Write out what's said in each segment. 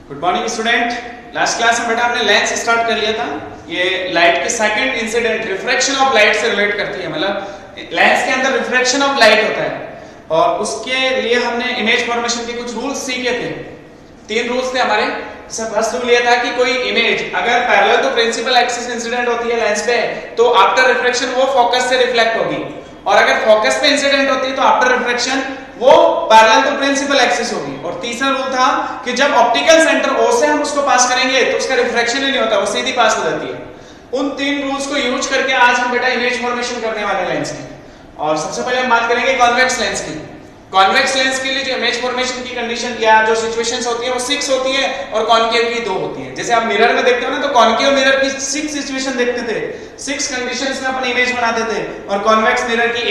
Good morning student. Last class में बेटा हमने लेंस स्टार्ट कर लिया था। ये लाइट के second incident refraction of light से रिलेट करती है, मतलब लेंस के अंदर रिफ्रैक्शन ऑफ लाइट होता है और उसके लिए हमने इमेज फॉर्मेशन के कुछ रूल्स सीखे थे। 3 रूल्स थे हमारे। इसमें फर्स्ट रूल ये था कि कोई इमेज अगर parallel to principal axis incident होती है लेंस पे तो आफ्टर रिफ्रैक्शन वो फोकस से रिफ्लेक्ट होगी, और अगर फोकस पे इंसिडेंट होती है तो आफ्टर रिफ्रैक्शन वो पैरेलल टू प्रिंसिपल एक्सिस होगी। और तीसरा रूल था कि जब ऑप्टिकल सेंटर O से हम उसको पास करेंगे तो उसका रिफ्रैक्शन ही नहीं होता, वो सीधी पास हो जाती है। उन 3 रूल्स को यूज करके आज हम बेटा इमेज फॉर्मेशन करने वाले हैं लेंस की। और सबसे पहले हम बात करेंगे कॉन्वेक्स लेंस की। कॉन्वेक्स लेंस के लिए जो इमेज फॉर्मेशन की कंडीशन या जो सिचुएशंस होती है वो 6 होती है और कॉन्केव की 2 होती है। जैसे आप मिरर में देखते हो ना, तो कॉन्केव मिरर की 6 सिचुएशन देखते थे, 6 कंडीशंस में अपन इमेज बनाते थे, और कॉन्वेक्स मिरर की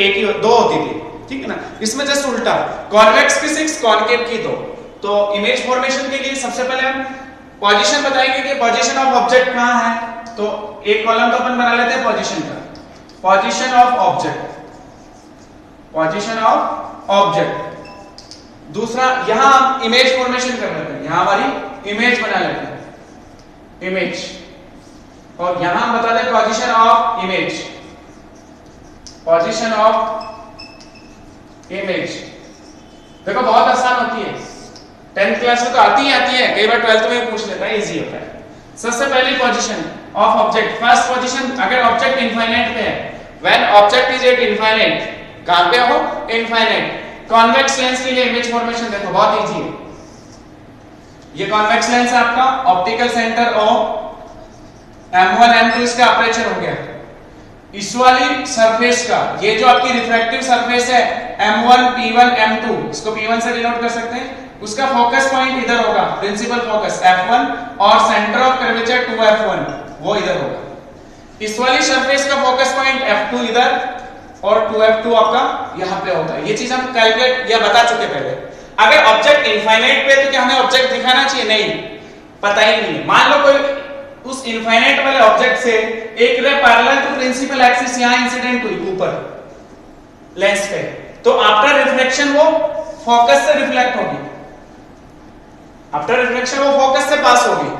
2 होती थी, ठीक है ना। इसमें जस्ट उल्टा, कॉन्वेक्स की 6, कॉन्केव की 2। तो इमेज फॉर्मेशन के लिए सबसे पहले हम पोजीशन बताएंगे कि पोजीशन ऑफ ऑब्जेक्ट कहां है। तो एक कॉलम तो अपन बना लेते हैं पोजीशन का, position of object, position of object. दूसरा यहां हम इमेज फॉर्मेशन कर लेते हैं, यहां हमारी इमेज बना लेते हैं, इमेज, और यहां हम बता दें position of image, position of image. देखो बहुत आसान होती है, 10th क्लास में तो आती है, कई बार 12th में पूछ लेता है, इजी होता है। सबसे पहली position of object, first position अगर ऑब्जेक्ट इनफाइनाइट पे है, when object is eight infinite, कहां पे हो, इनफाइनाइट। कॉन्वेक्स लेंस के लिए इमेज फॉर्मेशन देखो बहुत इजी है। ये कॉन्वेक्स लेंस है आपका, optical centre O, M1 M2 इसका अपर्चर हो गया। इस वाली सरफेस का, ये जो आपकी रिफ्रैक्टिव सरफेस है M1 P1 M2, इसको P1 से डिनोट कर सकते हैं, उसका फोकस पॉइंट इधर होगा, प्रिंसिपल फोकस F1, और सेंटर ऑफ कर्वेचर 2F1 वो इधर होगा। इस वाली सरफेस का फोकस पॉइंट F2 इधर और 2F2 आपका यहां पे होता है। ये चीज हम कैलकुलेट या बता चुके पहले। अगर ऑब्जेक्ट इनफाइनाइट पे तो क्या हमें ऑब्जेक्ट दिखाना चाहिए? नहीं, पता ही नहीं है। मान लो कोई उस इनफाइनाइट वाले ऑब्जेक्ट से एक ray parallel to principal axis यहां इंसिडेंट हुई ऊपर लेंस पे, तो आफ्टर रिफ्लेक्शन वो फोकस से रिफ्लेक्ट होगी, आफ्टर रिफ्लेक्शन वो फोकस से पास होगी।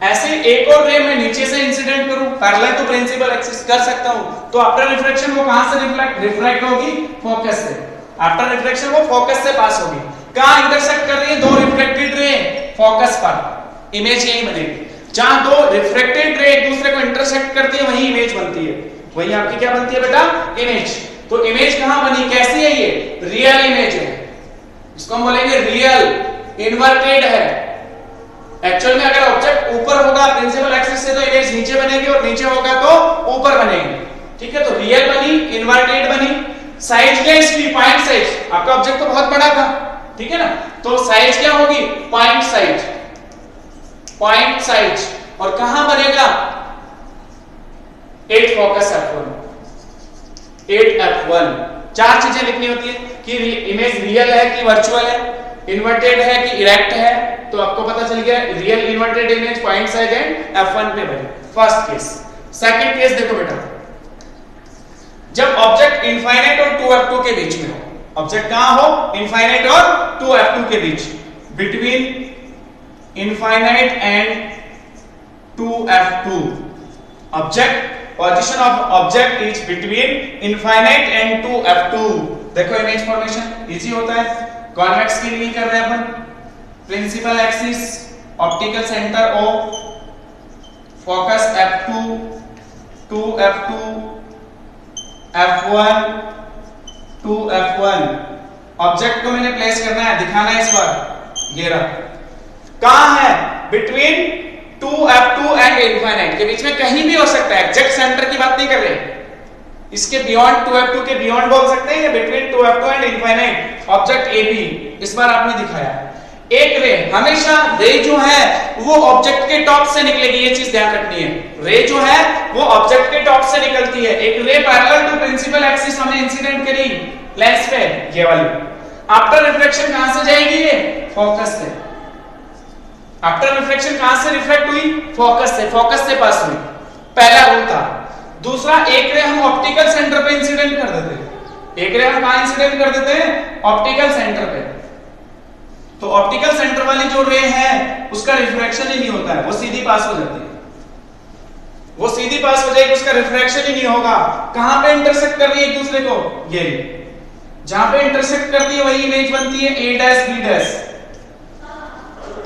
ऐसे एक और रे में नीचे से इंसिडेंट करूं, पैरेलल टू प्रिंसिपल एक्सिस कर सकता हूं, तो आफ्टर रिफ्लेक्शन वो कहां से रिफ्लेक्ट होगी? फोकस से। आफ्टर रिफ्लेक्शन वो फोकस से पास होगी। कहां इंटरसेक्ट कर रही है? 2 रिफ्लेक्टेड रे फोकस पर, इमेज यही बनेगी। जहां 2 रिफ्लेक्टेड रे एक दूसरे को इंटरसेक्ट करती है वही इमेज बनती है, वही आपकी क्या बनती है बेटा? इमेज। तो इमेज कहां बनी, कैसी है ये? रियल इमेज है, इसको हम बोलेंगे रियल, इन्वर्टेड है। एक्चुअल में अगर ऑब्जेक्ट ऊपर होगा प्रिंसिपल एक्सिस से तो इमेज नीचे बनेगी, और नीचे होगा तो ऊपर बनेगी, ठीक है। तो रियल बनी, इन्वर्टेड बनी। साइज क्या इसकी? Point size. आपका ऑब्जेक्ट तो बहुत बड़ा था, ठीक है ना, तो साइज क्या होगी? Point size, point size. और कहां बनेगा? 8 फोकस F1, 8 F1। 4 चीजें लिखनी होती है कि इमेज रियल है कि वर्चुअल है, इन्वर्टेड है कि इरेक्ट है। तो आपको पता चल गया real inverted image, point size and F1 पे बने। First case. सेकंड केस देखो बेटा, जब ऑब्जेक्ट इनफाइनाइट और 2F2 के बीच में हो। ऑब्जेक्ट कहां हो? इनफाइनाइट और 2F2 के बीच, between infinite and 2F2। Object, position of object is between infinite and 2F2। देखो इमेज फॉर्मेशन इजी होता है। कॉन्वेक्स के लिए कर रहे हैं अपन, principal axis, optical centre O, focus F2, 2F2, F1, 2F1। Object को मैंने प्लेस करना है, दिखाना है इस बार, ये रहा। कहां है? बिटवीन 2F2 एंड इनफाइनाइट, के बीच में कहीं भी हो सकता है, एग्जैक्ट सेंटर की बात नहीं कर रहे, इसके बियॉन्ड 2F2 के बियॉन्ड बोल सकते हैं, या between 2F2 and infinite object AB। इस बार आपने दिखाया एक रे, हमेशा रे जो है वो ऑब्जेक्ट के टॉप से निकलेगी, ये चीज ध्यान रखनी है। रे जो है वो ऑब्जेक्ट के टॉप से निकलती है। एक ray parallel to principal axis हमने इंसिडेंट करी लेंस पे, ये वाली। आफ्टर रिफ्लेक्शन कहां से जाएगी? ये फोकस से। आफ्टर रिफ्लेक्शन कहां से रिफ्लेक्ट हुई? फोकस से, फोकस से पास हुई। पहला रूल था। दूसरा, एक रे हम ऑप्टिकल सेंटर पे इंसिडेंट कर देते हैं। एक रे हम कहां इंसिडेंट कर देते हैं? ऑप्टिकल सेंटर पे। तो ऑप्टिकल सेंटर वाली जो रे है उसका रिफ्रैक्शन ही नहीं होता है, वो सीधी पास हो जाती है, वो सीधी पास हो जाएगी, उसका रिफ्रैक्शन ही नहीं होगा। कहां पे इंटरसेक्ट कर रही है एक दूसरे को, ये जहां पे इंटरसेक्ट करती है वही इमेज बनती है a डैश b डैश।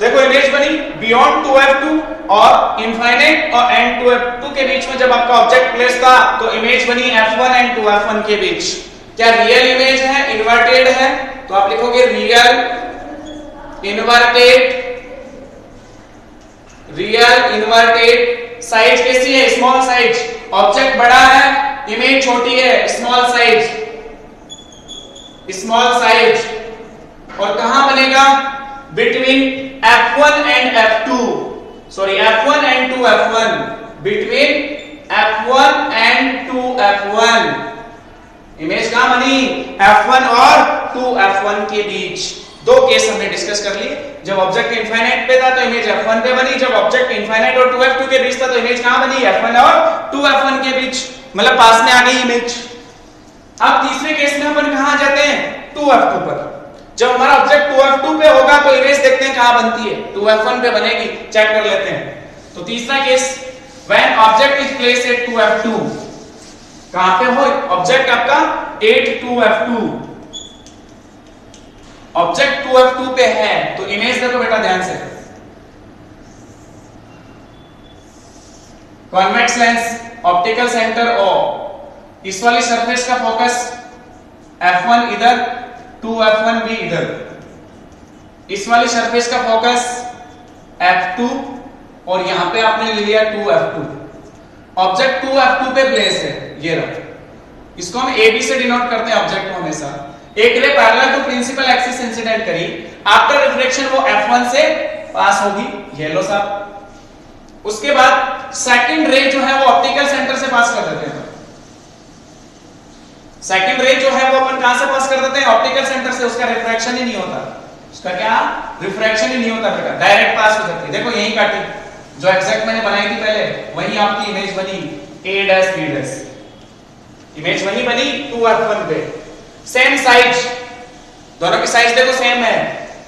देखो इमेज बनी बियॉन्ड 2f2 और इनफाइनाइट और एंड 2f2 के बीच में जब आपका ऑब्जेक्ट प्लेस था तो इमेज बनी f1 एंड 2f1 के बीच। क्या रियल इमेज है, इन्वर्टेड है? तो आप लिखोगे real inverted, real inverted. Size कैसी है, स्मॉल साइज, ऑब्जेक्ट बड़ा है, इमेज छोटी है, स्मॉल साइज, स्मॉल साइज। और कहां बनेगा, between f1 and f2, sorry f1 and 2f1, between f1 and 2f1। Image कहां बनी, f1 और 2f1 के बीच। दो केस हमने डिस्कस कर लिए, जब ऑब्जेक्ट इनफाइनाइट पे था तो इमेज f1 पे बनी, जब ऑब्जेक्ट इनफाइनाइट और 2f2 के बीच था तो इमेज कहां बनी, f1 और 2f1 के बीच, मतलब पास में आ गई इमेज। अब तीसरे केस में अपन कहां जाते हैं, 2f2 पर। जब हमारा ऑब्जेक्ट 2f2 पे होगा तो इमेज देखते हैं कहां बनती है, 2f1 पे बनेगी, चेक कर लेते हैं। तो तीसरा case, when object is placed at 2f2, कहां पे हो ऑब्जेक्ट आपका, 8 ऑब्जेक्ट 2f2 पे है तो इमेज देखो बेटा ध्यान से, convex lens, optical centre O, इस वाली सरफेस का फोकस f1 इधर, 2f1 भी इधर, इस वाली सरफेस का फोकस f2 और यहां पे आपने ले लिया 2f2। ऑब्जेक्ट 2f2 पे प्लेस है, ये रहा, इसको हम AB से डिनोट करते हैं ऑब्जेक्ट को हमेशा। एक ray parallel to principal axis incident करी, आफ्टर रिफ्लेक्शन वो f1 से पास होगी, येलो सा। उसके बाद सेकंड रे जो है वो ऑप्टिकल सेंटर से पास कर देते हैं। सेकंड रे जो है वो अपन कहां से पास कर देते हैं, ऑप्टिकल सेंटर से, उसका रिफ्रैक्शन ही नहीं होता, उसका क्या रिफ्रैक्शन ही नहीं होता बेटा, डायरेक्ट पास हो जाती है। देखो यही काटी, जो एग्जैक्ट मैंने बनाई थी पहले, वही आपकी इमेज बनी a dash b dash, image बनी 2f1 पे। सेम साइज, दोनों की साइज देखो सेम है,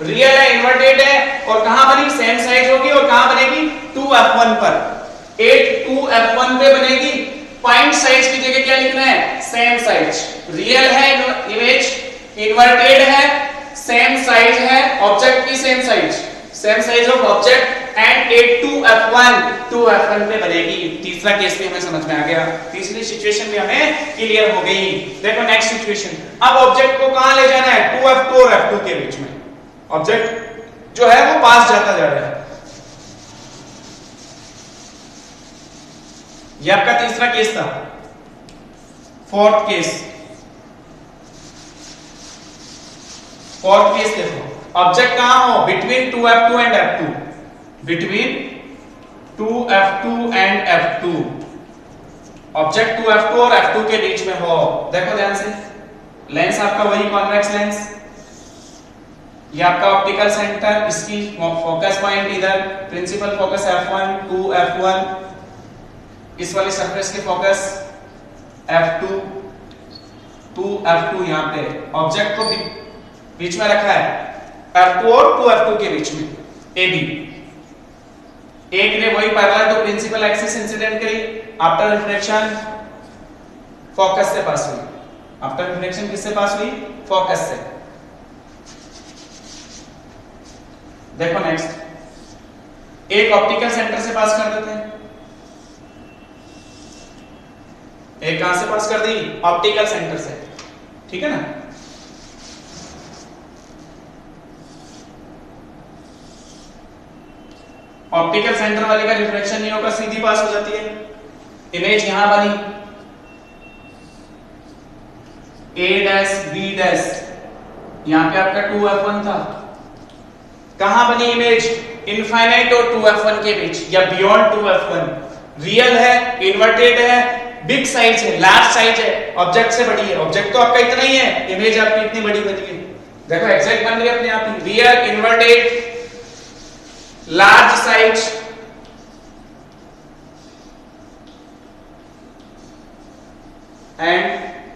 रियल है, इन्वर्टेड है, और कहां बनी, सेम साइज होगी, और कहां बनेगी, 2f1 पर, 8 2f1 पे बनेगी। पॉइंट साइज की जगह क्या लिखना है, सेम साइज। रियल है, इमेज इन्वर्टेड है, सेम साइज है, ऑब्जेक्ट की same size of object, and 8 2f1 पे बनेगी। तीसरा केस भी हमें समझ में आ गया, तीसरी सिचुएशन भी हमें क्लियर हो गई। देखो नेक्स्ट सिचुएशन, अब ऑब्जेक्ट को कहां ले जाना है, 2f2 और f2 के बीच में। ऑब्जेक्ट जो है वो पास जाता जा रहा है। ये आपका तीसरा केस था। फोर्थ केस देखो, ऑब्जेक्ट कहां हो, between 2f2 and f2, between 2f2 and f2, object 2f2 और f2 के बीच में हो। देखो ध्यान से, लेंस आपका वही कॉन्वेक्स लेंस, ये आपका ऑप्टिकल सेंटर, इसकी फोकस पॉइंट इधर, प्रिंसिपल फोकस f1 2f1, इस वाली सरफेस के फोकस f2 2f2, यहां पे ऑब्जेक्ट को बीच में रखा है, f2 और 2f2 के बीच में AB। एक ने वही parallel to principal axis incident करी, आफ्टर रिफ्लेक्शन फोकस से पास हुई, आफ्टर रिफ्लेक्शन किससे पास हुई, फोकस से। देखो नेक्स्ट, एक ऑप्टिकल सेंटर से पास कर देते हैं, एक कहां से पास कर दी, ऑप्टिकल सेंटर से, ठीक है ना। ऑप्टिकल सेंटर वाले का रिफ्लेक्शन नहीं होगा, सीधी पास हो जाती है। इमेज यहां बनी a डैश b डैश, यहां पे आपका 2f1 था, कहां बनी इमेज, इनफाइनाइट और 2f1 के बीच, या बियॉन्ड 2f1। रियल है, इन्वर्टेड है, बिग साइज है, लार्ज साइज है, ऑब्जेक्ट से बड़ी है। ऑब्जेक्ट तो आपका इतना ही है, इमेज आपकी इतनी बड़ी बनी है। देखो एग्जैक्ट बन रही है अपने आप ही, real inverted large size, and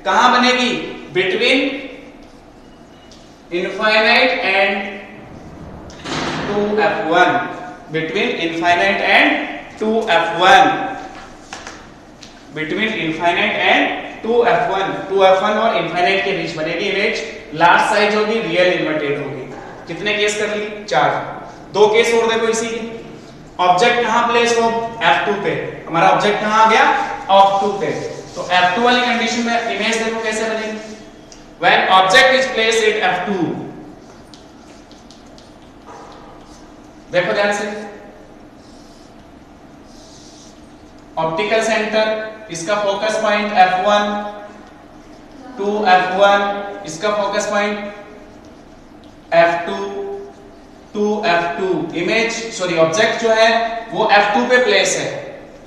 कहां बनेगी, between infinite and 2f1 between infinite and 2f1 between infinite and 2f1 और infinite के बीच बनेगी इमेज। लार्ज साइज होगी, रियल इन्वर्टेड होगी। कितने केस कर लिए? 4। 2 केस और देखो इसी के। ऑब्जेक्ट कहां प्लेस हो? F2 पे। हमारा ऑब्जेक्ट कहां आ गया? F2 पे। तो F2 वाली कंडीशन में इमेज देखो कैसे बनेगी। When object is placed at F2, देखो ध्यान से, ऑप्टिकल सेंटर, इसका focus point F1 to F1, इसका focus point F2 to F2। Image sorry object जो है वो F2 पे प्लेस है।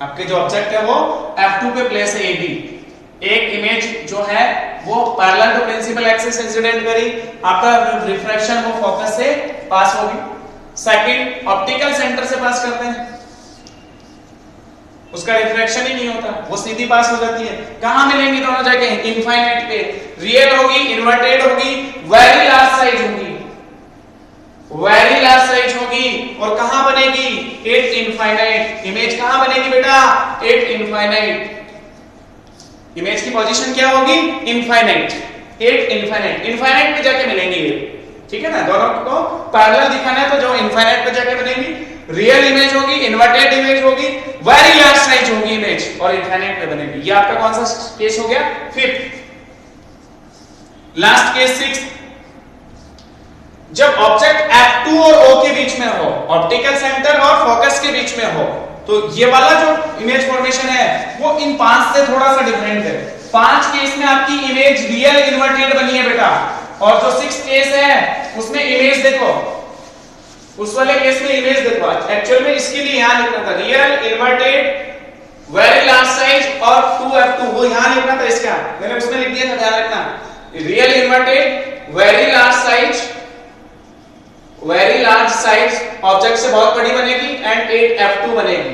आपके जो ऑब्जेक्ट है वो F2 पे प्लेस है। AB एक इमेज जो है वो parallel to principal axis incident करी, आपका रिफ्रैक्शन वो फोकस से पास होगी। सेकंड, ऑप्टिकल सेंटर से पास करते हैं, उसका रिफ्रैक्शन ही नहीं होता, वो सीधी पास हो जाती है। कहां मिलेंगी दोनों जगह? इनफाइनाइट पे। रियल होगी, इन्वर्टेड होगी, वेरी लार्ज साइज होगी, वेरी लार्ज साइज होगी। और कहां बनेगी? Eight infinite. इमेज कहां बनेगी बेटा? Eight infinite. इमेज की पोजीशन क्या होगी? इनफाइनाइट। Eight infinite. इनफाइनाइट पे जाके मिलेंगी ये, ठीक है ना। दोनों को पैरेलल दिखाना है तो जो इनफाइनाइट पे जाके बनेगी, रियल इमेज होगी, इन्वर्टेड इमेज होगी, वेरी लार्ज साइज होगी इमेज और इनफाइनाइट पे बनेगी। ये आपका कौन सा केस हो गया? 5th। Last case 6th। जब ऑब्जेक्ट F2 और O के बीच में हो, ऑप्टिकल सेंटर और फोकस के बीच में हो, तो ये वाला जो इमेज फॉर्मेशन है वो इन 5 से थोड़ा सा डिफरेंट है। 5 केस में आपकी इमेज रियल इन्वर्टेड बनी है बेटा, और जो 6th केस है उसमें इमेज देखो, उस वाले केस में इमेज देखो। एक्चुअल में इसके लिए यहां लिखना था real inverted very large size और 2f2, वो यहां लिखना था। इसका मैंने उसमें लिख दिया था, ध्यान रखना। Real inverted very large size, very large size object से बहुत बड़ी बनेगी एंड 8f2 बनेगी,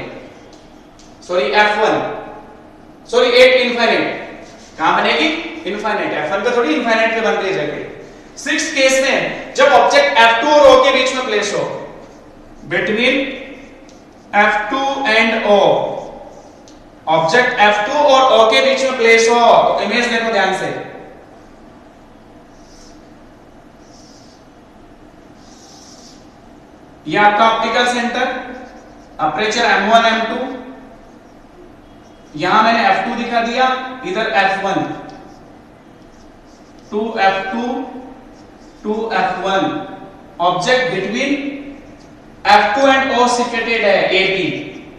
सॉरी f1, सॉरी 8 इनफाइनाइट। कहां बनेगी? इनफाइनाइट। f1 पे थोड़ी इनफाइनाइट पे बन रही है जाके। 6th केस में जब ऑब्जेक्ट F2 और O के बीच में प्लेस हो, between F2 and O, object F2 और O के बीच में प्लेस हो, तो इमेज देखो ध्यान से। ये आपका optical centre, aperture M1 M2, यहां मैंने F2 दिखा दिया, इधर F1, 2f2 2f1। Object between F2 and O situated है AB।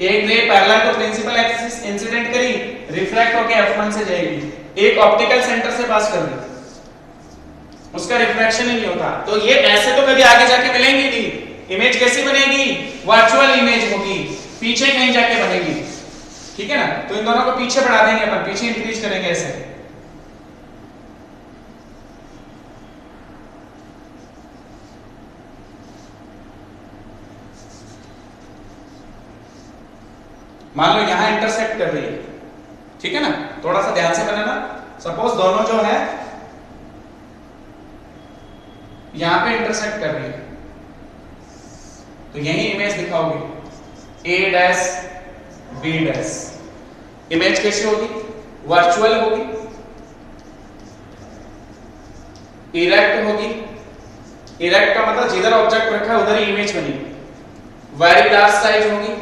एक ray parallel to principal axis incident करी, रिफ्रैक्ट होकर F1 से जाएगी। एक ऑप्टिकल सेंटर से पास कर दी, उसका रिफ्रैक्शन ही नहीं होता। तो ये ऐसे तो कभी आगे जाके मिलेंगी नहीं। इमेज कैसी बनेगी? वर्चुअल इमेज होगी, पीछे कहीं जाके बनेगी, ठीक है ना। तो इन दोनों को पीछे बढ़ा देंगे अपन, पीछे इंक्रीज करेंगे ऐसे। मान लो यहां इंटरसेक्ट कर रही है, ठीक है ना, थोड़ा सा ध्यान से बनाना। सपोज दोनों जो है यहां पे इंटरसेक्ट कर रही है, तो यही इमेज दिखाओगे A dash B dash. Image कैसी होगी? वर्चुअल होगी, इरेक्ट होगी। इरेक्ट का मतलब जिधर ऑब्जेक्ट रखा है उधर ही इमेज बनी। वेरी लार्ज साइज होगी,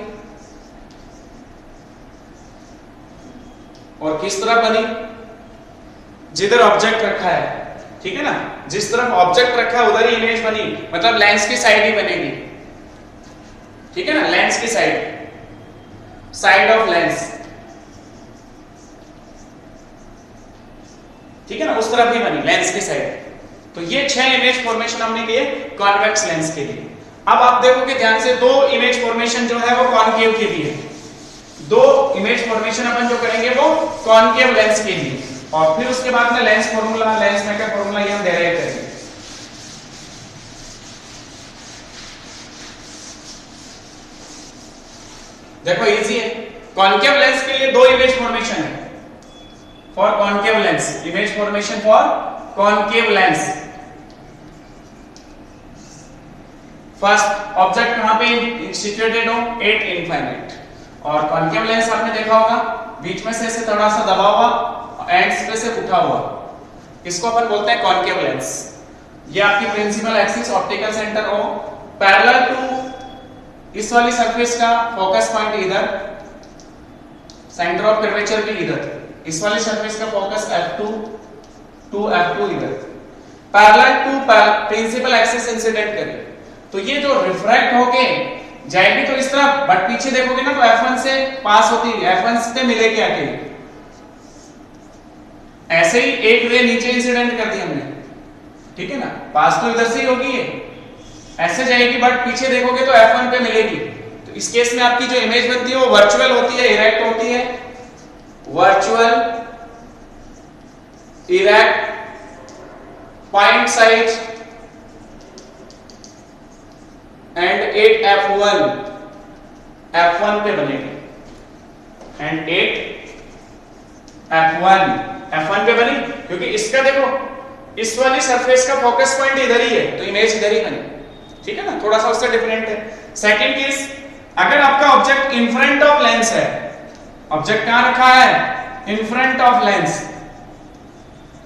और किस तरह बनी? जिधर ऑब्जेक्ट रखा है, ठीक है ना, जिस तरफ ऑब्जेक्ट रखा है उधर ही इमेज बनी, मतलब लेंस की साइड ही बनेगी, ठीक है ना, लेंस की साइड, साइड ऑफ लेंस, ठीक है ना, उस तरफ ही बनी लेंस की साइड। तो ये 6 इमेज फॉर्मेशन हमने किए कॉन्वेक्स लेंस के लिए। अब आप देखोगे ध्यान से, 2 इमेज फॉर्मेशन जो है वो कॉनकेव के लिए, 2 इमेज फॉर्मेशन अपन जो करेंगे वो कॉनकेव लेंस के लिए, और फिर उसके बाद में lens formula, lens maker formula ये हम डेराइव करेंगे। देखो इजी है। कॉनकेव लेंस के लिए 2 इमेज फॉर्मेशन है for concave lens, image formation for concave lens. First object कहां पे सिचुएटेड हो एट इनफाइनाइट, और कॉन्केव लेंस आपने देखा होगा बीच में से ऐसे थोड़ा सा दबा हुआ एंड्स पे से उठा हुआ, इसको अपन बोलते हैं कॉन्केव लेंस। ये आपकी प्रिंसिपल एक्सिस ऑप्टिकल सेंटर हो, पैरेलल टू इस वाली सरफेस का फोकस पॉइंट इधर, सेंटर ऑफ कर्वेचर भी इधर, इस वाली सरफेस का फोकस F2 टू F2 इधर, parallel to principal axis incident करिए तो ये जो रिफ्रैक्ट होके जाएगी तो इस तरह, बट पीछे देखोगे ना तो F1 से पास होती है, F1 से मिलेगी आके, ऐसे ही एक रे नीचे इंसिडेंट कर दी हमने, ठीक है ना, पास तो इधर से ही होगी ये, ऐसे जाएगी बट पीछे देखोगे तो F1 पे मिलेगी। तो इस केस में आपकी जो इमेज बनती है वो वर्चुअल होती है, इरेक्ट होती है, virtual erect point size and 8 F1 पे बनेगी, एंड 8 F1 पे बनी, क्योंकि इसका देखो इस वाली सरफेस का फोकस पॉइंट इधर ही है तो इमेज इधर ही बनी, ठीक है ना, थोड़ा सा उससे डिफरेंट है। सेकंड केस, अगर आपका object in front of lens है, ऑब्जेक्ट कहां रखा है in front of lens,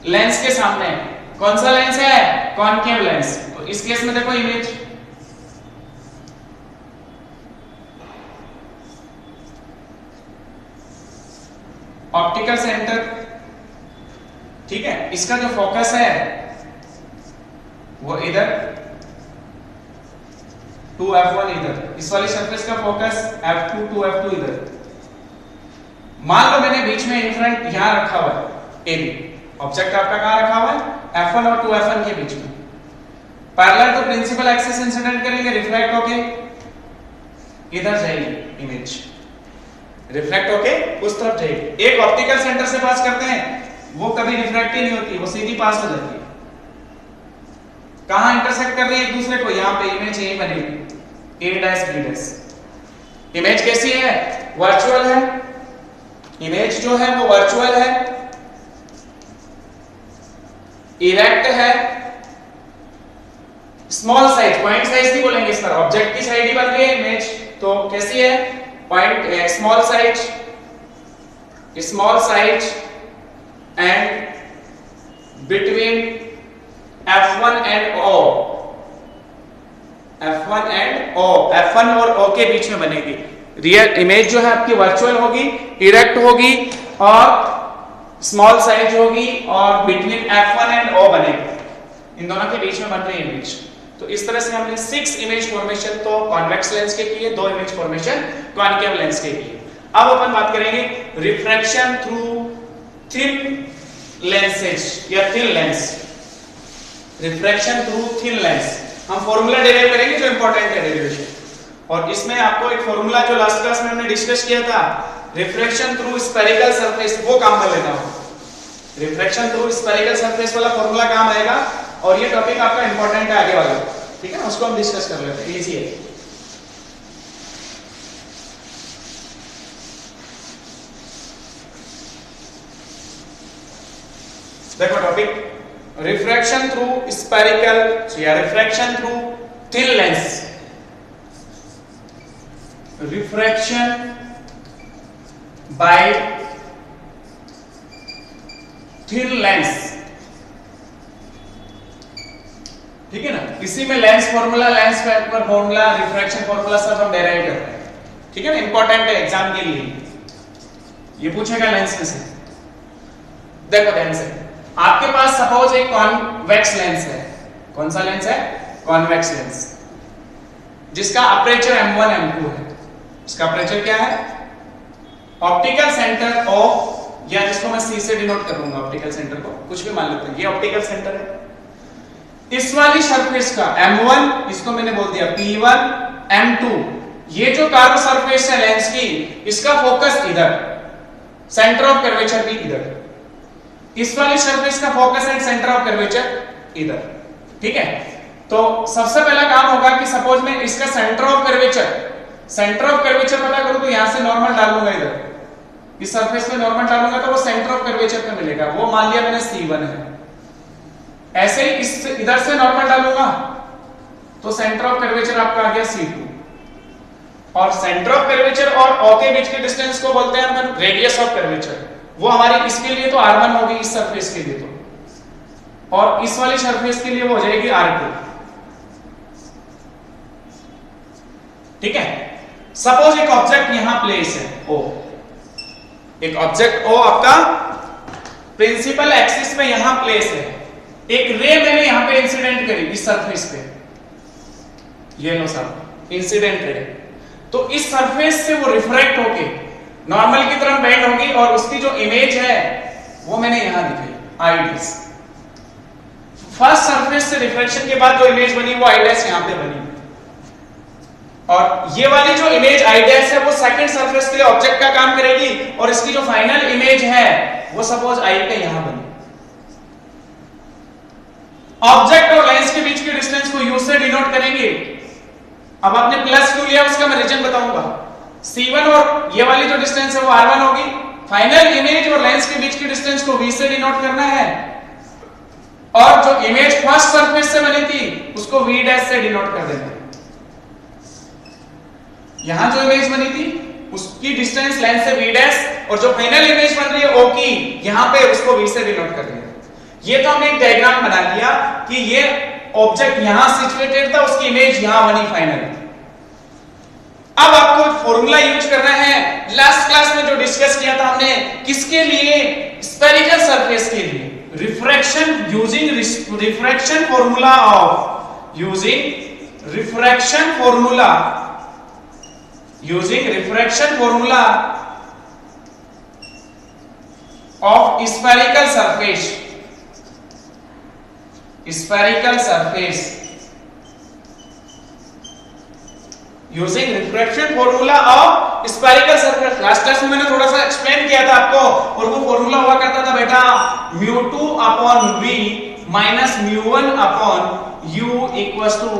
lens के सामने, कौन सा लेंस है कॉन्केव लेंस, तो इस केस में देखो इमेज ऑप्टिकल सेंटर, ठीक है, इसका जो फोकस है वो इधर 2F1 इधर, इस वाली सरफेस का फोकस F2 2F2 इधर। मान लो मैंने बीच में इन फ्रंट यहां रखा हुआ है AB, ऑब्जेक्ट आपका कहां रखा हुआ है F1 और 2F1 के बीच में, parallel to principal axis incident करेंगे, रिफ्रैक्ट होके इधर जाएगी इमेज, रिफ्लेक्ट होके उस तरफ जाएगी। एक ऑप्टिकल सेंटर से पास करते हैं वो कभी रिफ्रैक्ट ही नहीं होती, वो सीधी पास हो जाती है। कहां इंटरसेक्ट कर रही है एक दूसरे को, यहां पे इमेज यही बनेगी A', B'। इमेज कैसी है वर्चुअल है, इमेज जो है वो वर्चुअल है, इरेक्ट है, स्मॉल साइज, पॉइंट साइज नहीं बोलेंगे इस पर, ऑब्जेक्ट की साइड ही बन रही है इमेज, तो कैसी है point small size and between F1 and O, F1 और O के बीच में बनेगी। रियल इमेज जो है आपकी वर्चुअल होगी, इरेक्ट होगी और स्मॉल साइज होगी और बिटवीन F1 एंड O बनेगी, इन दोनों के बीच में बन रही इमेज। तो इस तरह से हमने 6 इमेज फॉर्मेशन तो कॉन्वेक्स लेंस के किए, 2 इमेज फॉर्मेशन कॉन्केव लेंस के किए। अब अपन बात करेंगे रिफ्रैक्शन थ्रू थिन लेंसेज या thin lens, refraction through thin lens. हम फॉर्मूला डेराइव करेंगे जो इंपॉर्टेंट है डेरिवेशन, और इसमें आपको एक फॉर्मूला जो लास्ट क्लास में हमने डिस्कस किया था रिफ्रैक्शन थ्रू स्फेरिकल सरफेस, वो काम कर लेना हो। रिफ्रैक्शन थ्रू स्फेरिकल सरफेस वाला फॉर्मूला काम आएगा, और ये टॉपिक आपका इंपॉर्टेंट है आगे वाला, ठीक है ना, उसको हम डिस्कस कर लेते हैं, इजी है। देखो टॉपिक रिफ्रैक्शन थ्रू स्फेरिकल या refraction through thin lens, refraction bye thin lens, ठीक है ना, इसी में lens formula, lens formula, refraction formula सब हम डेराइव करते हैं, ठीक है ना, इंपॉर्टेंट है एग्जाम के लिए, ये पूछेगा लेंस में से। देखो ध्यान से, आपके पास सपोज एक कॉन्वेक्स लेंस है, कौन सा लेंस है कॉन्वेक्स लेंस, जिसका अपर्चर M1 M2 है, इसका अपर्चर क्या है ऑप्टिकल सेंटर O, या जिसको मैं C से डिनोट कर दूंगा ऑप्टिकल सेंटर को, कुछ भी मान लेते हैं, ये ऑप्टिकल सेंटर है। इस वाली सरफेस का M1, इसको मैंने बोल दिया P1 M2, ये जो कर्व सरफेस है लेंस की, इसका फोकस इधर, सेंटर ऑफ कर्वेचर भी इधर, इस वाली सरफेस का focus and centre of curvature इधर, ठीक है। तो सबसे पहला काम होगा कि सपोज मैं इसका सेंटर ऑफ कर्वेचर पता करूं, तो यहां से नॉर्मल डालूंगा इधर, इस सरफेस पे नॉर्मल डालूंगा तो वो सेंटर ऑफ कर्वेचर पे मिलेगा, वो मान लिया मैंने C1 है। ऐसे ही इस इधर से नॉर्मल डालूंगा तो सेंटर ऑफ कर्वेचर आपका आ गया C2, और सेंटर ऑफ कर्वेचर और O के बीच के डिस्टेंस को बोलते हैं हम रेडियस ऑफ कर्वेचर। वो हमारी इसके लिए तो R1 होगी, इस सरफेस के लिए तो, और इस वाली सरफेस के लिए वो हो जाएगी R2। ठीक है। सपोज एक ऑब्जेक्ट यहां प्लेस है O, एक ऑब्जेक्ट O आपका प्रिंसिपल एक्सिस में यहां प्लेस है, एक रे मैंने यहां पे इंसिडेंट करी इस सरफेस पे, ये लो सब इंसिडेंट रे, तो इस सरफेस से वो रिफ्रैक्ट होके नॉर्मल की तरफ बेंड होगी, और उसकी जो इमेज है वो मैंने यहां दिखाई आईडीएस। फर्स्ट सरफेस से रिफ्लेक्शन के बाद जो इमेज बनी वो आईडीएस यहां पे बनी, और ये वाली जो इमेज आईडीएस है वो सेकंड सरफेस के लिए ऑब्जेक्ट का काम करेगी, और इसकी जो फाइनल इमेज है वो सपोज आई पे यहां बनी। ऑब्जेक्ट और लेंस के बीच के डिस्टेंस को यू से डिनोट करेंगे। अब आपने प्लस क्यों लिया उसका मैं रीजन बताऊंगा। C1 और ये वाली जो डिस्टेंस है वो R1 होगी, फाइनल इमेज और लेंस के बीच के डिस्टेंस को V से डिनोट करना है, और जो इमेज फर्स्ट सरफेस से बनी थी उसको V डैश से डिनोट कर देना है। यहां जो इमेज बनी थी उसकी डिस्टेंस लेंस से V डैश, और जो फाइनल इमेज बन रही है O की यहां पे उसको V से डिनोट कर दिया। ये तो हमने एक डायग्राम बना लिया कि ये ऑब्जेक्ट यहां सिचुएटेड था, उसकी इमेज यहां बनी फाइनल। अब आपको फॉर्मूला यूज करना है लास्ट क्लास में जो डिस्कस किया था हमने, किसके लिए, स्फेरिकल सरफेस के लिए, refraction using refraction formula of using refraction formula using refraction formula of spherical surface using refraction formula of spherical surface। Last class में मैंने थोड़ा सा एक्सप्लेन किया था आपको, और वो फॉर्मूला हुआ करता था बेटा μ2 upon v minus μ1 upon u equals to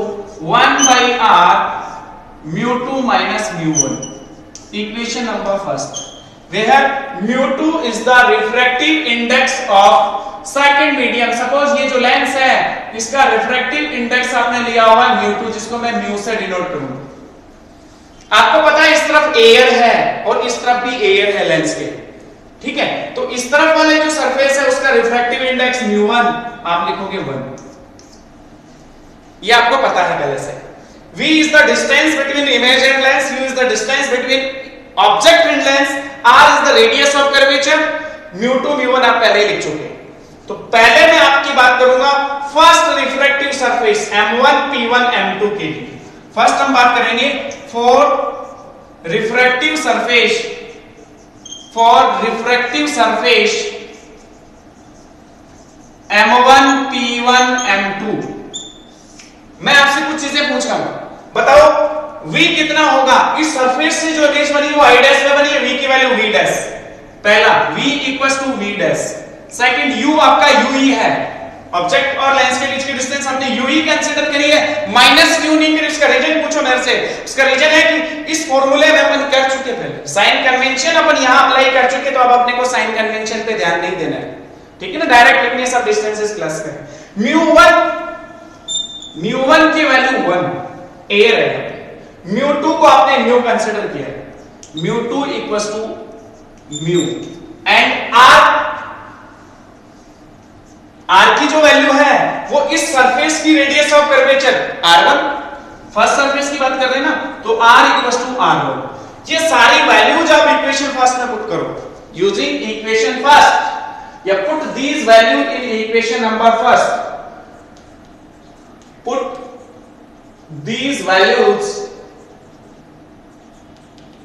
1 by r μ2 minus μ1। Equation number first, where μ2 is the refractive index of second medium। Suppose ये जो लेंस है इसका रिफ्रैक्टिव इंडेक्स आपने लिया होगा μ2, जिसको मैं μ से डिनोट करूंगा। आपको पता है इस तरफ एयर है और इस तरफ भी एयर है लेंस के, ठीक है। तो इस तरफ वाले जो सरफेस है उसका रिफ्रैक्टिव इंडेक्स μ1 आप लिखोगे 1, ये आपको पता है पहले से। V is the distance between image and lens, U is the distance between object and lens, R is the radius of curvature, μ2 μ1 आप पहले ही लिख चुके। तो पहले मैं आपकी बात करूंगा first refractive surface M1 P1 M2 के लिए। फर्स्ट हम बात करेंगे for refractive surface M1 P1 M2। मैं आपसे कुछ चीजें पूछूंगा, बताओ V कितना होगा। इस सरफेस से जो इमेज बनी वो I डैश में बनी है, V की वैल्यू V डैश। पहला V equals to V dash. Second U आपका U ही है, ऑब्जेक्ट और लेंस के बीच की डिस्टेंस आपने U ही कंसीडर करी है, माइनस क्यों नहीं करी। इसका रीजन पूछो मेरे से। उसका रीजन है कि इस फॉर्मूले में अपन कर चुके पहले, साइन कन्वेंशन अपन यहां अप्लाई कर चुके, तो अब अपने को साइन कन्वेंशन पे ध्यान नहीं देना है, ठीक है ना। डायरेक्ट लिखने सब डिस्टेंसेस प्लस करें। μ1 की वैल्यू 1 एयर है, μ2 को आपने म्यू कंसीडर किया है, μ2 equals to mu, and r की जो वैल्यू है वो इस सरफेस की radius of curvature r1, first surface की बात कर रहे हैं ना, तो r इक्वल्स टू r1। ये सारी वैल्यूज आप इक्वेशन फर्स्ट में पुट करो यूजिंग इक्वेशन फर्स्ट, या put these value in equation number first. Put these values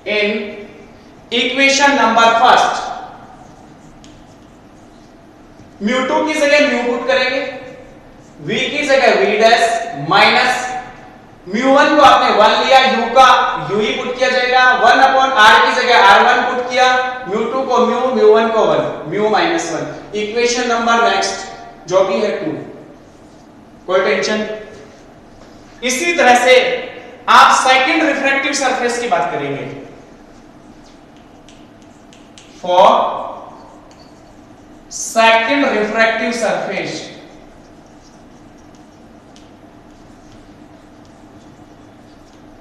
in equation number first। μ2 की जगह म्यू पुट करेंगे, v की जगह v डैश माइनस μ1 को आपने 1 लिया, u का u ही पुट किया जाएगा, 1 अपॉन r की जगह r1 पुट किया, μ2 को म्यू, μ1 को 1, mu minus 1। Equation number next जो भी है 2, कोई टेंशन। इसी तरह से आप सेकंड रिफ्रैक्टिव सरफेस की बात करेंगे। For second refractive surface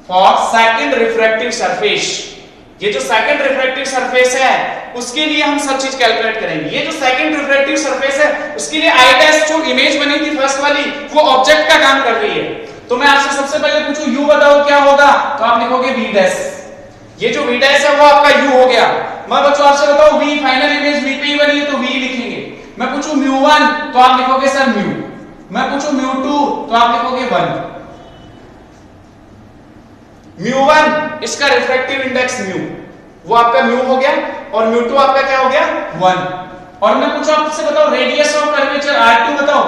for second refractive surface. ये जो सेकंड रिफ्रैक्टिव सरफेस है उसके लिए हम सब चीज कैलकुलेट करेंगे। ये जो सेकंड रिफ्रैक्टिव सरफेस है उसके लिए आई डैश जो इमेज बनी थी फर्स्ट वाली वो ऑब्जेक्ट का काम कर रही है। तो मैं आपसे सबसे पहले पूछूं यू बताओ क्या होगा, तो आप लिखोगे वी डैश। ये जो वी डैश है वो आपका यू हो गया। मैं बच्चों आपसे बताओ वी फाइनल इमेज वी पे ही बनी है तो वी लिखेंगे। मैं पूछूं म्यू1 तो आप लिखोगे सर म्यू। मैं पूछूं म्यू2 तो आप लिखोगे 1। म्यू1 इसका रिफ्रैक्टिव इंडेक्स म्यू, वो आपका म्यू हो गया, और म्यू2 आपका क्या हो गया 1। और मैं पूछूं आपसे बताओ रेडियस ऑफ कर्वेचर r2 बताओ,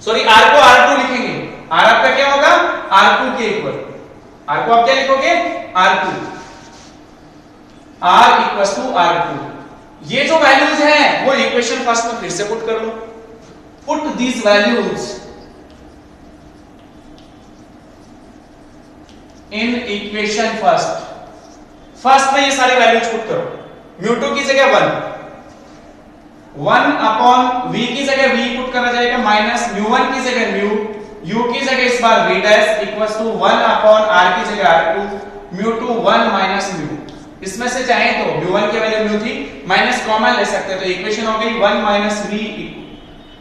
सॉरी r को r2 लिखेंगे। r आपका क्या होगा r2 के इक्वल। r को आप क्या लिखोगे r2, r equals to r2। ये जो वैल्यूज हैं वो इक्वेशन फर्स्ट में फिर से पुट कर लो। Put these values in equation first में ये सारी वैल्यूज पुट करो। म्यू2 की जगह 1 अपॉन v की जगह v पुट करा जाएगा, माइनस म्यू1 की जगह म्यू, u की जगह इस बार v dash equals to 1 upon r की जगह r2, म्यू2 1 माइनस म्यू। इसमें से चाहे तो म्यू1 की वैल्यू म्यू थी, माइनस कॉमन ले सकते हैं, तो इक्वेशन हो गई 1 minus v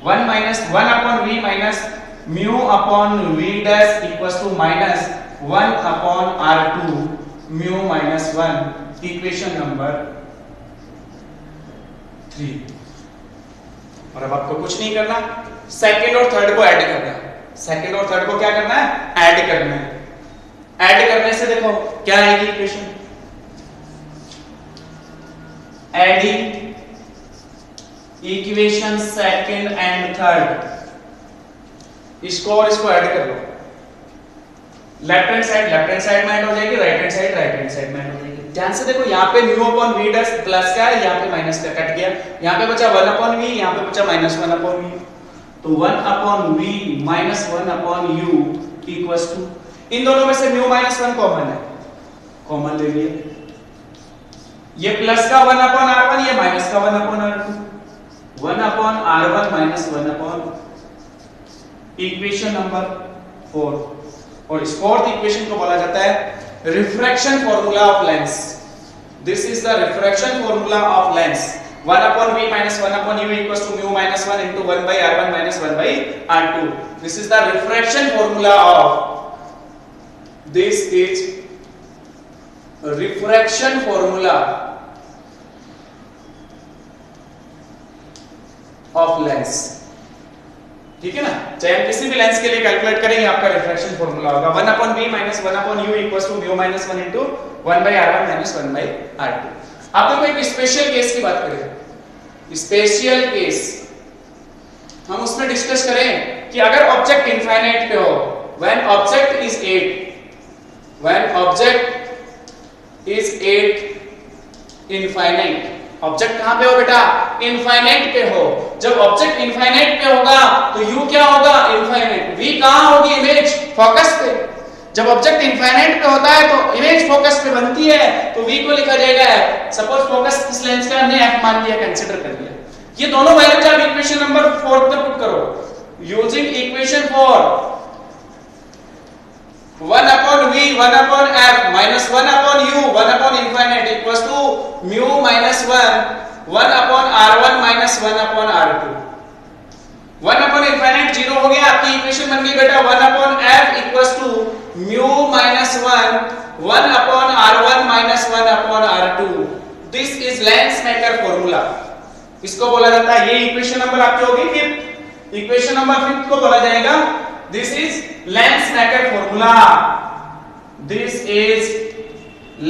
1 minus 1 upon v minus mu upon v dash equals to minus 1 upon r2 mu minus 1, equation number 3। और अब आपको कुछ नहीं करना, सेकंड और थर्ड को ऐड करना है। सेकंड और थर्ड को क्या करना है ऐड करना है। ऐड करने से देखो क्या आएगी equation, adding equation second and third, इसको और इसको ऐड कर लो। लेफ्ट हैंड साइड में ऐड हो जाएगी, राइट हैंड साइड में ऐड हो जाएगी। ध्यान से देखो यहाँ पे mu upon V dash plus का है, यहाँ पे माइनस का कट गया, यहाँ पे बचा 1 अपॉन वी, यहाँ पे बचा माइनस 1 अपॉन वी। तो 1 upon v minus 1 upon u equals to, इन दोनों में से म्यू माइनस 1 कॉमन है, कॉमन ले लिए। ये प्लस का 1 अपॉन r1, ये माइनस का 1 upon r2, 1 upon r1 minus 1 upon, equation number 4। और इस फोर्थ इक्वेशन को बोला जाता है refraction formula of lens. This is the refraction formula of lens. 1 upon v minus 1 upon u equals to mu minus 1 into 1 by r1 minus 1 by r2. This is the refraction formula of, this is refraction formula of lens। ठीक है ना, चाहे हम किसी भी lens के लिए calculate करेंगे आपका रिफ्रैक्शन फॉर्मूला होगा 1 upon v minus 1 upon u equals to mu minus 1 into 1 by r1 minus 1 by r2। आप देखो एक स्पेशल केस की बात करें, स्पेशल केस हम उसमें डिस्कस करें कि अगर ऑब्जेक्ट इनफाइनाइट पे हो, when object is 8, when object is 8 infinite. Object कहां पे हो बेटा इनफाइनाइट पे हो। जब ऑब्जेक्ट इनफाइनाइट पे होगा तो u क्या होगा इनफाइनाइट, v कहां होगी इमेज फोकस पे। जब ऑब्जेक्ट इनफाइनाइट पे होता है तो इमेज फोकस पे बनती है, तो v को लिखा जाएगा सपोज फोकस इस लेंस का हमने f मान लिया, कंसीडर कर लिया। ये दोनों वैल्यूज आप इक्वेशन नंबर 4 पे पुट करो using equation 4 1 upon v 1 upon f minus 1 upon u 1 upon infinite equals to mu minus 1 upon r1 minus 1 upon r2। 1 upon infinite 0 हो गया, आपकी इक्वेशन बन गई बेटा 1 upon f equals to mu minus 1 upon r1 minus 1 upon r2। This is lens maker formula, इसको बोला जाता है। ये इक्वेशन नंबर आपकी होगी फिफ्थ। इक्वेशन नंबर 5 को बोला जाएगा this is lens maker formula. This is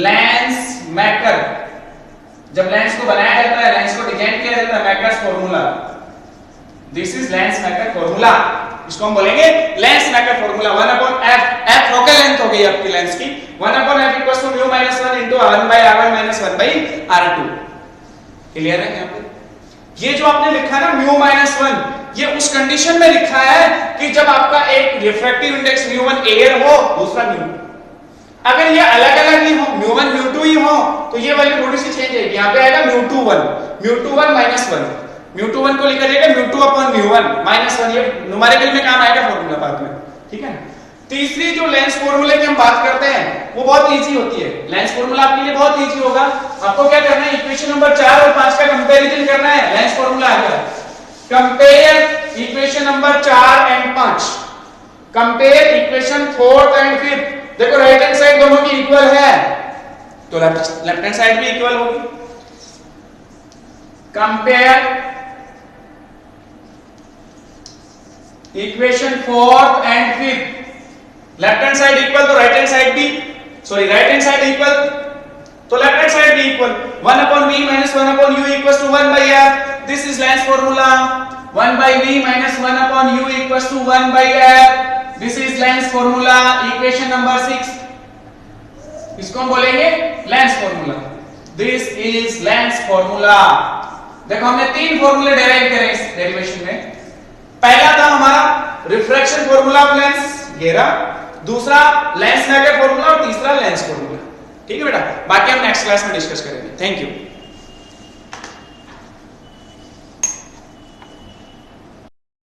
lens maker. जब लेंस को बनाया जाता है, लेंस को डिजाइन किया जाता है, makers formula, this is lens maker formula. इसको हम बोलेंगे lens maker formula. 1 upon f focal length हो गई आपकी लेंस की, 1 upon f equals to mu minus 1 into 1 by r1 minus 1 by r2। Clear है यहाँ पे? ये जो आपने लिखा है ना म्यू माइनस 1, ये उस कंडीशन में लिखा है कि जब आपका एक रिफ्रैक्टिव इंडेक्स म्यू1 एयर हो, दूसरा म्यू। अगर ये अलग अलग ही हो, म्यू1 म्यू2 ही हो, तो ये वैल्यू थोड़ी सी चेंज होगी। यहाँ पे आएगा म्यू21 माइनस 1, म्यू21 को लिखा जाएगा म्यू2 अपॉन म्यू1 माइनस 1। ये न्यूमेरिकल में काम आएगा फॉर्मूला बाद में, ठीक है ना। तीसरी जो लेंस फॉर्मूले की हम बात करते हैं वो बहुत इजी होती है। लेंस फॉर्मूला आपके लिए बहुत इजी होगा। आपको क्या करना है, इक्वेशन नंबर 4 और 5 का कंपैरिजन करना है। लेंस फॉर्मूला आ गया, compare equation number 4 and 5, compare equation 4 and 5। देखो राइट हैंड साइड दोनों की इक्वल है तो लेफ्ट हैंड साइड भी इक्वल होगी। Compare equation 4 and 5, left hand side equal तो राइट हैंड साइड भी, sorry right hand side equal तो लेफ्ट हैंड साइड भी equal. 1 upon v minus 1 upon u equals to 1 by f. This is Lenz's formula. 1 by v minus 1 upon u equals to 1 by f. This is Lenz's formula. Equation number 6. इसको हम बोलेंगे Lenz's formula. This is Lenz's formula. देखो हमने 3 फॉर्मूले derive करे इस derivation में। पहला था हमारा रिफ्रैक्शन फॉर्मूला ऑफ लेंस, ये रहा। दूसरा लेंस का फॉर्मूला और तीसरा लेंस फॉर्मूला। ठीक है बेटा, बाकी हम नेक्स्ट क्लास में डिस्कस करेंगे। Thank you.